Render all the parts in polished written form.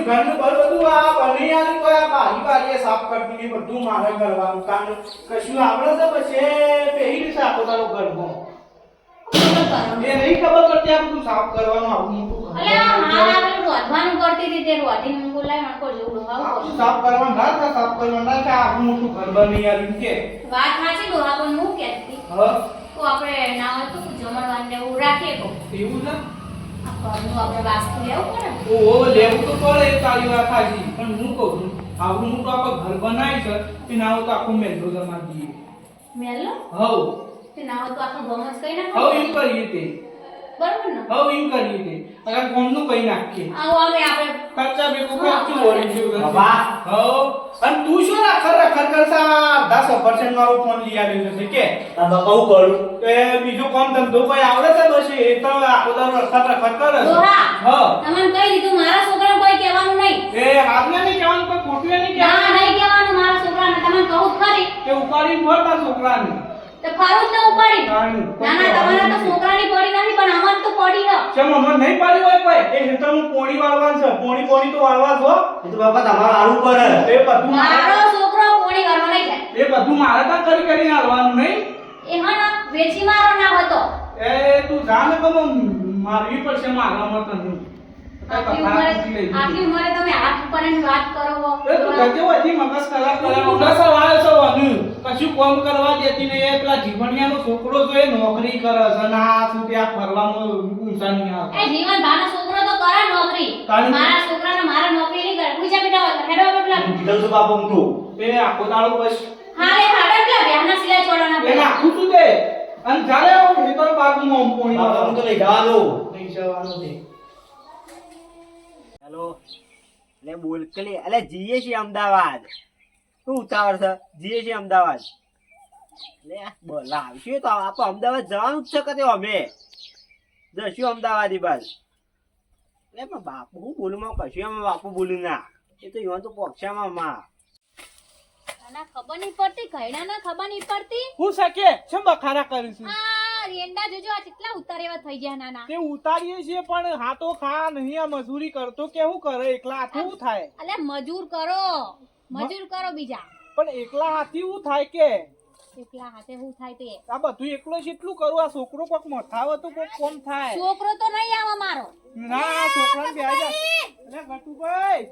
ઘરનું બધું આ બની આલી તો આ બારી બારીએ સાફ કરતી ને બધું મારે કરવાનું કામ કશું આવડે છે પછી પેહી સાફ તારો ઘરનો એ નહીં ખબર પડતી આ બધું સાફ કરવાનું આવું મોટું અલે આ પેલું રોધવાનું કરતી હતી તે રોધી મને બોલાય મને કોઈ જોડો હાવ સાફ કરવાનું ના થાય સાફ કરવાનું ના થાય આવું મોટું ઘર બની આલી કે વાત સાચી ડોહા પણ હું કહેતી હા તો આપણે ના હોય તો જમણવાર ને એવું રાખીએ તો એવું છે આ ઘરનું આપણે વાસ્તુ લેવું પડે ઓ લેવું તો પડે એ તારી વાત સાચી પણ હું કહું છું આવું મોટું આપણે ઘર બનાવી છે તે ના હોય તો આખું મેલો જમા દઈએ મેલો હવ તે ના હોય તો આખું ગમજ કઈ હવ નાખો એમ કરીએ તે બરોબર ને હવ એમ કરીએ તે અગર કોમનું કઈ નાખીએ આવો અમે આપણે ખર્ચા બેકો ખર્ચું વળી ગયું બાબા. હવ અને તું શું રખર કરતા 10% વાળો ફોન લઈ આવ્યો છે કે આ બાપા હું કરું એ બીજું કામ ધંધો કોઈ આવડે છે પછી એ તો આખો દાડો રખર કરે છે ડોહા હા તમને કહી દીધું મારા છોકરાને કોઈ કહેવાનું નહીં એ હાથને નહીં કહેવાનું કોઈ ખોટું નહીં ના કહેવાનું નહીં કહેવાનું મારા છોકરાને તમને કહું જ ખરી કે ઉપાડી ફરતા છોકરાને તો ખરું જ ન ઉપાડી તાણી. ના ના તમારા તો છોકરાની પડી નથી પણ અમાર તો પડી ન ચમ અમને નહીં પાડી હોય કોઈ એ હેતરનું પોણી વાળવા છે પોણી તો વાળવા છો એ તો બાપા તમારે આવું પડે એ બધું મારો છોકરો પોણી કરવા નહીં જાય એ બધું મારે તો કરીને હાલવાનું નહીં એ હા ના વેચી મારો ના હતો એ તું જા ને કમ મારવી પડશે મારવામાં તને આટલી ઉંમરે તમે હાથ ઉપર એની વાત કરો હો. એ તું ગજે વધી મગજ ખરાબ કરે ઉડા સવાય છો વનુ કશું કામ કરવા દેતી નહીં એ પેલા જીવણિયાનો છોકરો જો એ નોકરી કરે છે ના શું ત્યાં ફરવામાં ઊંચા નહીં આવે એ જીવન ભાનો છોકરો તો કરે નોકરી તારી- મારા છોકરાને મારા નોકરી નહીં કરે પૂછા બેટા હેડો પેલા કીધું છું બાપા હું તો એ આખો દાડો બસ હાલે હાડો પેલા વ્યાહના સિલાઈ છોડવાના એ પેલા નાખું છું તે અને ચાલે હું હેતર બાગમાં પોણી બાપા હું તો નહીં જવાનું નહીં જવાનું તે હેલો લે બોલ કે લે અલે જીએ છીએ અમદાવાદ શું ઉતાવળ છે જીએ છીએ અમદાવાદ લે બોલા આવશે તો આ તો અમદાવાદ જવાનું જ છે કદે અમે જશું અમદાવાદ બસ લે પણ બાપુ હું બોલું માં કશું એમાં બાપુ બોલું ના એ તો ઈવન તો પક્ષામાં માં આના ખબર નહીં પડતી ઘયડાના ખબર નહીં પડતી હું શકે છે બખારા કરીશું આ રેંડા જોજો આ કેટલા ઉતાર એવા થઈ ગયા નાના તે ઉતારીએ છીએ પણ હાથો ખા નહીં આ મજૂરી કરતો કેવું કરે એકલા હાથે શું થાય અલે મજૂર કરો બીજા પણ એકલા હાથી શું થાય કે એકલા હાથે શું થાય તે આ બધું એકલો જ એટલું કરું આ છોકરો કોક મથાવ તો કોક કોમ થાય છોકરો તો નહીં આવે મારો ના આ છોકરાને બેહી જા અલે ગટુભાઈ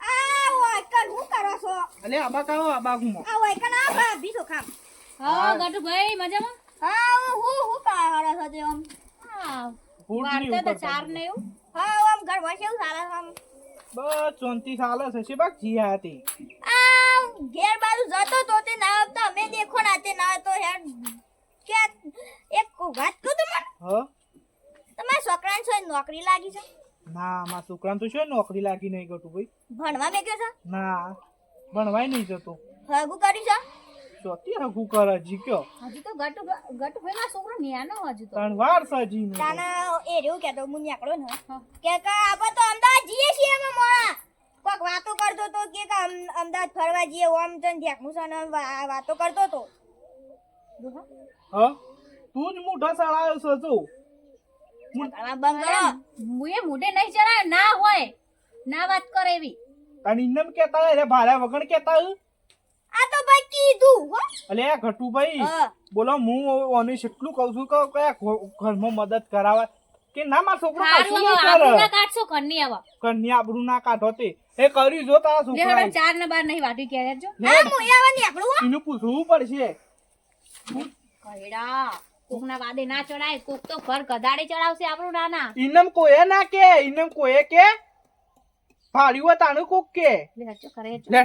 આ વાયકન હું કરો છો અલે આબા કાવો આબા ગુમો આ વાયકન આ ભાભી છો ખામ હા ગટુભાઈ મજામાં હા હું કાળા છો તે આમ હા ફૂટની વાર્તા તો ઉપર ચાર ને એવું હા આમ ઘર વસે એવું સારા આમ બસ 34 સાલ હશે બાક જીયા હતી આ ઘેર બાજુ જતો તો તે ના આવતો અમે દેખો ના તે ના તો યાર કે એક વાત કહું તમને હ તમારા છોકરાને છો નોકરી લાગી છે ના માં છોકરાને તો શું નોકરી લાગી નહીં ગટુભાઈ ભણવા મેગ્યો છે ના ભણવાય નહીં જતો હગું કર્યું છે ચોથી હગું કરે જી કયો હજુ તો ગટુભાઈ ના છોકરો ન્યાનો હજુ તો ત્રણ વાર સજી મેં તાના એ રેવું કેતો હું નીકળો ને કે આપણે તો અમદાવાદ જઈએ છીએ અમે મોણા કોક વાતો કરતો તો કે અમદાવાદ ફરવા જઈએ ઓમ જન ધ્યાકનું છે ને વાતો કરતો તો હ તું જ મોઢા સળાયો છો જો બંગલો મુએ મોઢે નહીં ચડાય ના હોય ના વાત કરે એવી અને ઇન્નમ કેતા રે ભાડા વગર કેતા આ તો ભાઈ કીધું હો અલે આ ઘટુભાઈ હા. બોલો હું ઓને કેટલું કહું છું કે કયા ઘરમાં મદદ કરાવે કે ના મારો છોકરો કશું નહીં આબરૂ ના કરે કાઢશો ઘરની આવા કન્યા આબરૂ ના કાઢો તે એ કરી જો તારા લે છોકરા હવે 4 ને 12 નહીં વાટી કે જો હા હું આવા નીકળું હો એનું પૂછવું પડશે કઈડા કોકના વાદે ના ચડાય કોક તો ઘર ગધાડે ચડાવશે આપણું નાના ઇનમ કોએ ના કે ઇનમ કોએ કે ફાડ્યું તાણું કોક કે લે હચો કરે છે લે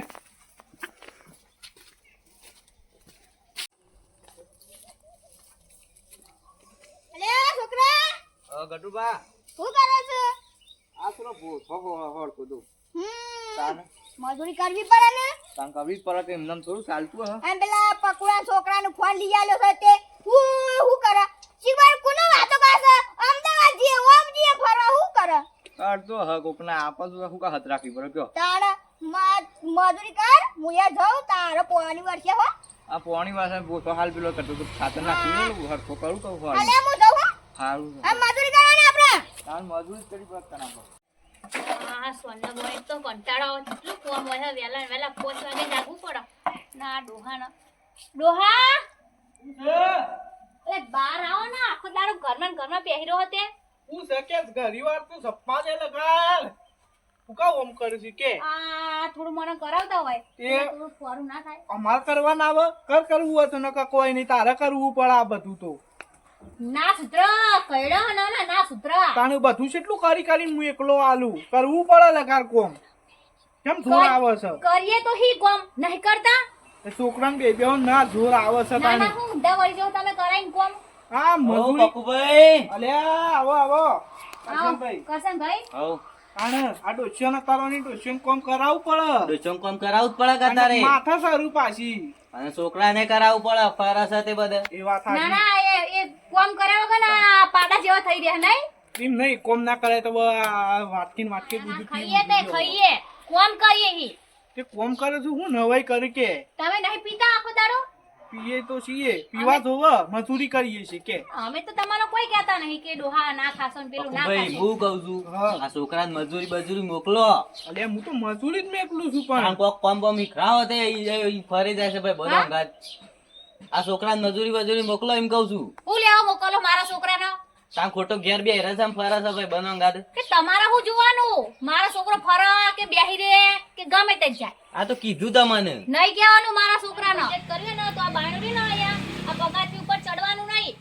અલે છોકરા ગટુબા શું કરે છે આ થોડો હોડ કુદું મજૂરી કરવી પડે ને તાન કવી પર કે એમનેમ થોડું ચાલતું હ આમ પેલા પકુડા છોકરાનો ફોન લઈ આલ્યો છે તે હું કરે શિવાર કોનો વાતો કરે છે અમદાવાદ જઈએ ઓમ જઈએ ફરવા હું કરે કાઢતો હ કોકના આપસ હું કા હાથ રાખી પર કયો તારા મજૂરી કર મુયા જાઉં તારો પોવાની વર્ષે હો આ પોણી વાસે બોતો હાલ પેલો કરતો તો ખાતર નાખી હરખો કરું તો અલે હું જાઉં હો હારું આ મજૂરી કરવાની આપણે તાન મજૂરી કરી પર તના આ સોનનો બોય તો કંટાળો આવે. કેટલું કોમ હોય હે. વહેલા ને વહેલા 5 વાગે જાગવું પડે. ના ડોહા એટલે બહાર આવો ને. આખો દાડો ઘરમાં ને ઘરમાં પહેરી રહ્યો તે. હું સકે ઘરી વાર તું સપ્પા દે લગાડ હું કા ઓમ કરું છું કે આ થોડું મને કરાવતા હોય એ થોડું ફોરું ના થાય. અમાર કરવા ના આવે કરવું હોય તો નકા કોઈ નહીં તારે કરવું પડે આ બધું તો ના સૂત્ર કઈડો ના સૂત્ર. તાણે બધું કેટલું કરીને હું એકલો આલું કરવું પડે લગાડ કોમ કેમ જોર આવે છે કરીએ તો હી કોમ નહીં કરતા. એ છોકરાને બે ના જોર આવે છે ના તાણે ના હું ઊંધા વળી જાઉં તમે કરાઈને કોમ. હા મજૂરી પકુભાઈ અલ્યા આવો આવો કરશનભાઈ કરશનભાઈ. આવ તાણે આ ડોસ્યો તારોની ડોસ્યો કોમ કરાવવું પડે દોચમ કામ કરાવવું જ પડે કે અને તારે માથા સારું પાછી અને છોકરાને કરાવવું પડે ફરા સાથે બધે એ વાત ના સાચી ના એ કોમ કર્યા વગર ના પાડા જેવા થઈ રહ્યા નહીં. એમ નહીં કોમ ના કરે તો વાટકી દૂધ ખાઈએ તે ખાઈએ કોમ કરીએ હી. તે કોમ કરે છે હું નવાઈ કરી કે તમે નહીં પીતા આખો દાડો. પીએ તો છીએ પીવા જોવ મજૂરી કરીએ છીએ કે અમે તો તમારો કોઈ કહેતા નહીં કે ડોહા ના ખાશો ને પેલું ના પકુભાઈ ખાશો. હું કહું છું હા. આ છોકરાને મજૂરી મોકલો અલ્યા હું તો મજૂરી જ મેકલું છું આમ પણ કોક કોમ બોમ ઈખરાવો તે ઈ ફરી જાય છે ભાઈ બધો અંગાત. આ છોકરાને મજૂરી મોકલો એમ કહું છું. હું લેવા મોકલો મારા છોકરાનો. તામ ખોટો ઘેર બે રસમ ફરે છે ભાઈ બધો અંગાત. કે તમારે હું જોવાનું મારો છોકરો ફરા કે બેહી રે કે ગમે તે જ જાય. આ તો કીધું તમને નહીં કહેવાનું મારા છોકરાનો. કર્યું ને તો આ બાયણું ના અહીંયા આ પગારથી ઉપર ચડવાનું નહીં.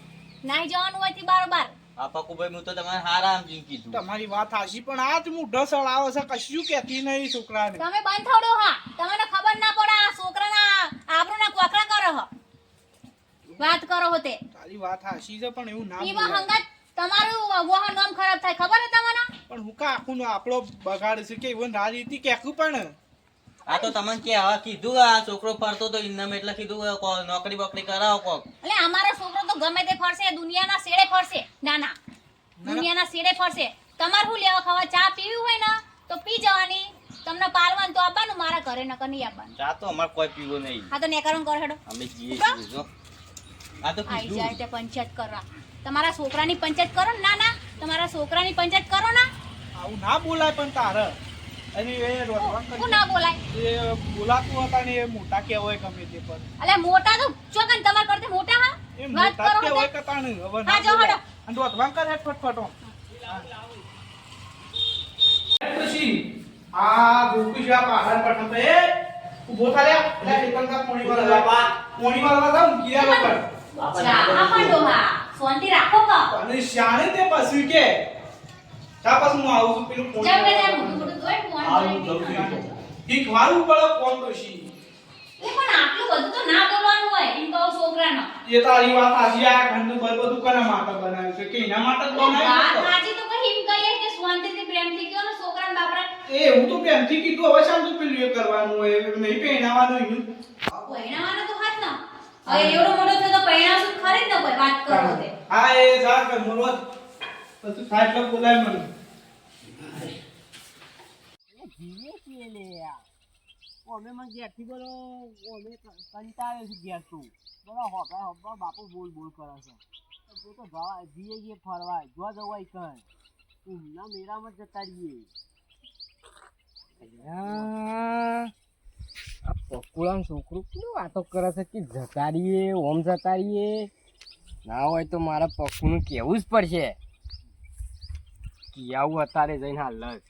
નાહી જવાનું હોય થી બારોબાર. આ પકુભાઈ હું તો તમારે હારા આમ કીધું. તમારી વાત હાચી પણ આજ મોઢો સળાવે છે કશું કહેતી નહીં છોકરાને તમે બંધ થોડો હા. તમને ખબર ના પડે આ છોકરાના આબરૂના કોકરા કરો હો. વાત કરો હો તે. તારી વાત હાચી છે પણ એવું ના એમાં બોલાય. હંગાત તમારું વોહન નામ ખરાબ થાય ખબર હે તમને. પણ હું કા આખું આપણો બગાડ છે કે એવું રાજનીતિ કેકું પણ આ તો તમને કે હવે કીધું આ છોકરો ફરતો તો ઇનામ એટલે કીધું નોકરી બોકરી કરાવો કોક. એટલે અમારો છોકરો તો ગમે તે ફરશે દુનિયાના શેડે ફરશે. ના ના દુનિયાના શેડે ફરશે. તમારે શું લેવા ખાવા ચા પીવી હોય ને તો પી જવાની. તમને પાલવાનું તો આપવાનું મારા ઘરે નકર નહીં આપવાનું. ચા તો અમારે કોઈ પીવો નહીં. હા તો નેકારણ કરો હેડો. અમે જીએ છીએ જો. આ તો આઈ જાય કીધું તે પંચાયત કરવા. તમારા છોકરાની પંચાયત કરો ને. ના ના તમારા છોકરાની પંચાયત કરો ને. આવું ના બોલાય પણ તારે અને એ રોટવા હું ના બોલાય. એ બોલાતું હતા ને એ મોટા કહેવાય ગમે તે પણ અલે મોટા તો ચોકન તમાર કરતે મોટા હા. એ વાત મોટા કરો કહેવાય તે. કે તાણે હવે હા, ના જો બોલાય. હડો. અને રોટવા કરે ફટફટો પછી આ ગોપીશા પહાડ પર નતો એ ઉભો થાલ્યા એટલે ચેતનકા પોણી વાળા પોણી વાળા હતા મુકીયા લોકો ચા પણ ડોહા શાંતિ રાખો કા. અને શાણે તે પછી કે તા પછી હું આવું છું પેલું પોણી જમ કે વાળા. મોટું મોટું દોય ફોન આવું કરી. જવું છું. શીખવાડવું પડે કોમ ડોશી એ પણ આટલું બધું તો ના બોલવાનું હોય એમ કહો છોકરાનો. એ તારી વાત સાચી આ ઘરનું બધું કોના માટે બનાવ્યું છે કે એના માટે જ વાત બનાવ્યું સાચી તો કઈ એમ કહીએ કે શાંતિથી પ્રેમથી કહો ને છોકરાને બાપરા. એ હું તો પ્રેમથી કીધું હવે શામ તો પેલું એ કરવાનું હોય નહીં પહેરાવાનું એનું પહેણાવાનો તો હાથ ના. હવે એવડો મોટો થયો તો પહેણાવશું તો ખરી જ ને કોઈ વાત કરો તે. હા એ જા કર મોરવા પછી થાય એટલે બોલાય મને જીએ છીએ લે યાર. અમે મને ઘેરથી બોલો અમે કંટાળે છે ઘેર તું બોલો હોબા બાપુ બોલ કરે છે તો તો જવા જીએ ફરવા જો જવાય કર ઊંઘના મેરામાં જતા રહીએ. આ પકુડાનું છોકરું કેવું વાતો કરે છે કે જતા રહીએ ઓમ જતા રહીએ. ના હોય તો મારા પક્કુનું કહેવું જ પડશે કે આવું અત્યારે જઈને હાલ જ.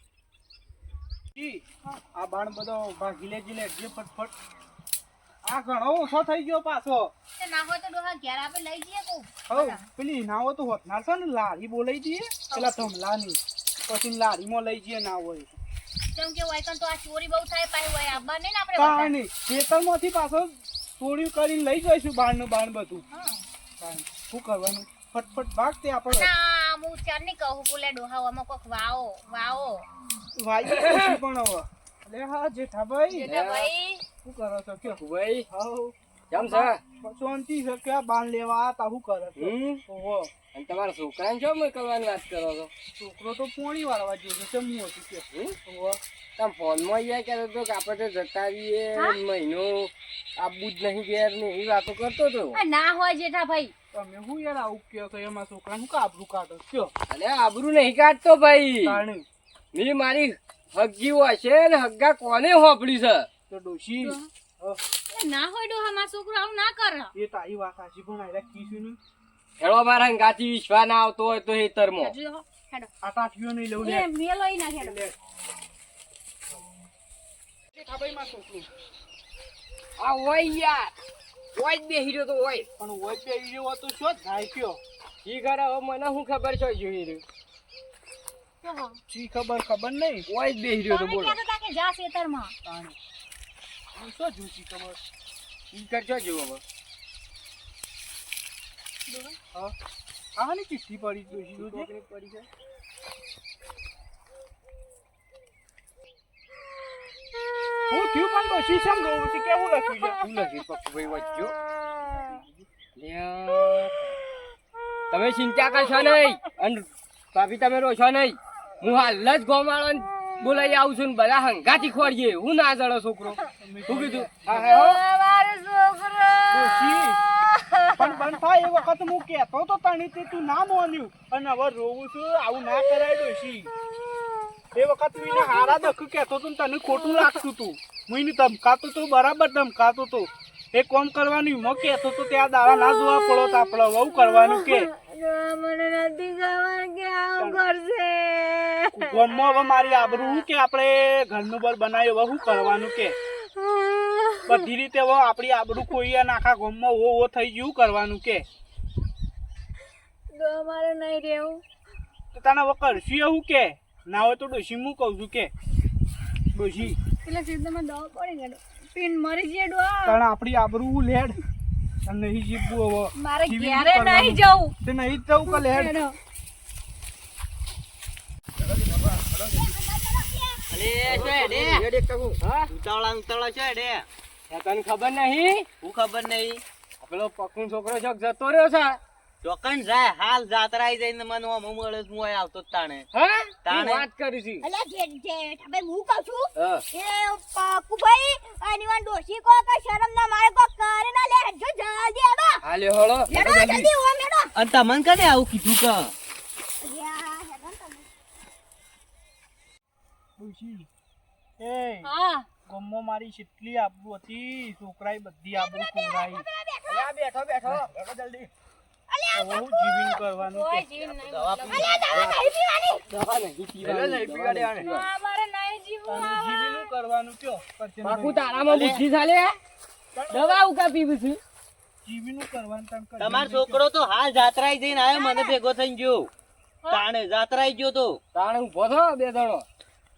જી, આ બાણ બધો ભાગી લેજી લે જે ફટફટ આ ઘણો ઓછો થઈ ગયો પાછો તે ના હોય તો ડોહા ઘેર આપણે લઈ જઈએ કહું. હવ પેલી નાવો તો હોતનાર છે ને લારી બોલાઈ દઈએ પેલા ધમલાની પછી લારીમાં લઈ જઈએ ના હોય કેમ કે વાયકન તો આ ચોરી બહુ થાય પાછી હોય આબા નહીં ને આપણે કાંઈ નહીં ખેતરમાંથી પાછો ચોરી કરીને લઈ જઈશું બાણનું બાણ બધું હા. શું કરવાનું ફટફટ ભાગ તે આપણે ના હું ચાર નહીં કહું બોલે ડોહા આમાં કોક વાવો વાઈ પછી પણ હવે અલે હા જેઠાભાઈ એટલે ભાઈ શું કરો છો કયો ભાઈ હવ કેમ છે? શાંતિ છે કે આ બાણ લેવા આ તા શું કરે છે ઓહો અને તમારા છોકરાને શું મોકલવાની વાત કરો છો? છોકરો તો પોણી વાળવા જેવો છે ચમવું હતું કે ઓહો તમે ફોનમાં અહીંયા કહેતો હતો કે આપણે તો જતા રહીએ મહિનો આબુ જ નહીં ઘેર ને એવી વાતો કરતો હતો. આ ના હોય જેઠા ભાઈ. તમે હું યાર આવું કહો છો એમાં છોકરાનું કાબરું કાઢો કયો અરે આબરૂ નહીં કાઢતો ભાઈ. તાણી મેં મારી હગી હશે ને હગ્ગા કોને હોપડી છે તો ડોશી એ ના હોય ડોહા મારો છોકરો આવું ના કરે એ તારી વાત સાચી પણ આયરા કીશું ને હેડો મારા ગાતી વિશ્વા ના આવતો હોય તો હેતરમાં હેડો હેડો આ તાઠીઓ નહીં લઉં લે એ મેલો ઈ ના હેડો લે જેઠાભાઈ માં છોકરું આ હોય યાર હોય જ બેહી રહ્યો તો હોય પણ હોય બે ઈયો તો શું જાય કયો ઈ ઘરે હવે મને શું ખબર છે જોઈ રહ્યું જી ખબર નહીં હોય જ બેહી રહ્યો તો તમે બોલો કહેતા હતા કે જા ખેતરમાં તાણી હું શું જોઈશી ખબર ઈ કરજો જેવો હવે હા આની ચિઠ્ઠી પડી ડોશી જોજે પડી છે હું થયું પણ ડોશી શેમ રોવું છે કેવું લખ્યું છે શું લખ્યું પપ્પુભાઈ વચ્ચો તમે ચિંતા કરશો નહીં અને ભાભી તમે રોશો નહીં હું હાલ જ ગોમાળો બોલાઈ આવું છું ને બધા હંગાથી ખોરીએ હું ના જડો છોકરો શું કીધું હા હા હો. ડોશી પણ બંધ થાય એ વખત હું કહેતો તો તને તે તું ના માન્યું અને હવે રોવું છું આવું ના કરાય ડોશી એ વખત તું એને હારા દખ કહેતો તો ને તને ખોટું લાગતું તું હું એને ધમકાતો તો બરાબર ધમકાતો તો એ કોમ કરવાનું એમાં કહેતો તો ત્યાં દાડા ના જોવા પડો તો આપણે વહુ કરવાનું કે મને નથી ખબર કે આવું કરશે ગામમાં હવે મારી આબરૂ હું કે આપણે ઘરનું બર બનાવ્યું હવે શું કરવાનું કે બધી રીતે હવે આપણી આબરૂ કોઈ અને આખા ગામમાં ઓ થઈ ગયું કરવાનું કે તો અમારે નહીં રહેવું તો તને હવે કરશું એવું કે ના હોય તો ડોશી હું કહું છું કે ડોશી એટલે સીધામાં દવા પડી ગયો પીન મરી જઈએ ડોહા તને આપણી આબરૂ લેડ અને નહીં જીવવું હવે મારે જીવીને ઘેરે કરવાનું. નહીં જવું તે નહીં જ જવું કે લેડ હેડો. તને ખબર નહીં હું ખબર નહીં પેલો પકું છોકરો છોક જતો રહ્યો છે ચોકન જાય હાલ જાત્રા આવી જઈને મને આમ મળે હું અહીં આવતો જ તાણે હા તાણે. હું વાત કરી છે અલ્યા જેઠાભાઈ હું કહું છું હા. એ પાકુભાઈ અને ઈવન ડોશી કો કે શરમ ના મારે કો કરે ના લે જો જલ્દી આવો હાલ્યો હળો લેડો જલ્દી ઓ મેડો અને તમને કને આવું કીધું કે યા હેડો તમે ડોશી એ હા ગામમાં મારી કેટલી આબરૂ હતી છોકરાએ બધી આબરૂ ખોરાઈ બેઠો બેઠો જલ્દી હવે હું જીવીને કરવાનું કે કોઈ જીવ નહીં અલ્યા દવા નહીં પીવાની દવા નહીં પીવાની અમારે નહીં જીવવું તને જીવીને કરવાનું કયો કરશે પાકું તારામાં બુદ્ધિ ચાલે દવા ઉકા પીવું છું જીવીનું કરવાનું તને કરશે. તમારો છોકરો તો હાલ જાત્રા જઈને આવ્યો મને ભેગો થઈને ગયો તાણે જાત્રા ગયો તો તાણે ઉભો થો બે દડો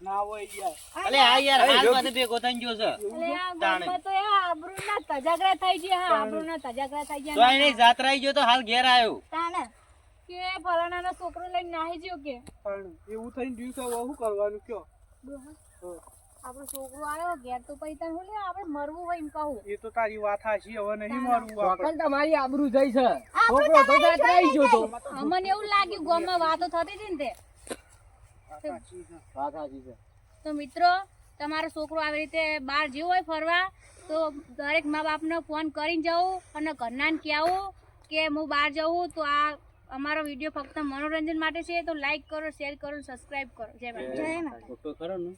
ના હોય યાર અલે હા યાર હાલ મને ભેગો થઈને ગયો છે અલ્યા તાણે. ગામમાં તો એ આબરૂના તજાગરા થઈ ગયા હા આબરૂના તજાગરા થઈ તો ગયા એને જાત્રા ગયો તો હાલ ઘેર આવ્યો તાને કે ફલાણાનો છોકરો લઈને નાહી જ્યો કે પણ એવું થઈને દિવસે હવે શું કરવાનું કયો આપણો છોકરો આવ્યો ઘેર તો પછી તને હું લે આપણે મરવું હોય એમ કહું એ તો તારી વાત હાચી હવે નહીં મારવું આપણે ચોકન તમારી આબરૂ જઈ છે છોકરો તો જાત્રા આવી ગયો તો અમને એવું લાગ્યું ગામમાં વાતો થતી હતી ને તે સાચી છે. વાત સાચી છે તો મિત્રો તમારો છોકરો આવી રીતે બહાર જેવો હોય ફરવા તો દરેક મા બાપને ફોન કરીને જવું અને ઘરનાને કહેવું કે હું બહાર જવું તો આ અમારો વિડીયો ફક્ત મનોરંજન માટે છે તો લાઈક કરો શેર કરો સબસ્ક્રાઇબ કરો જય માતા જય માતા ખોટો ખરો ને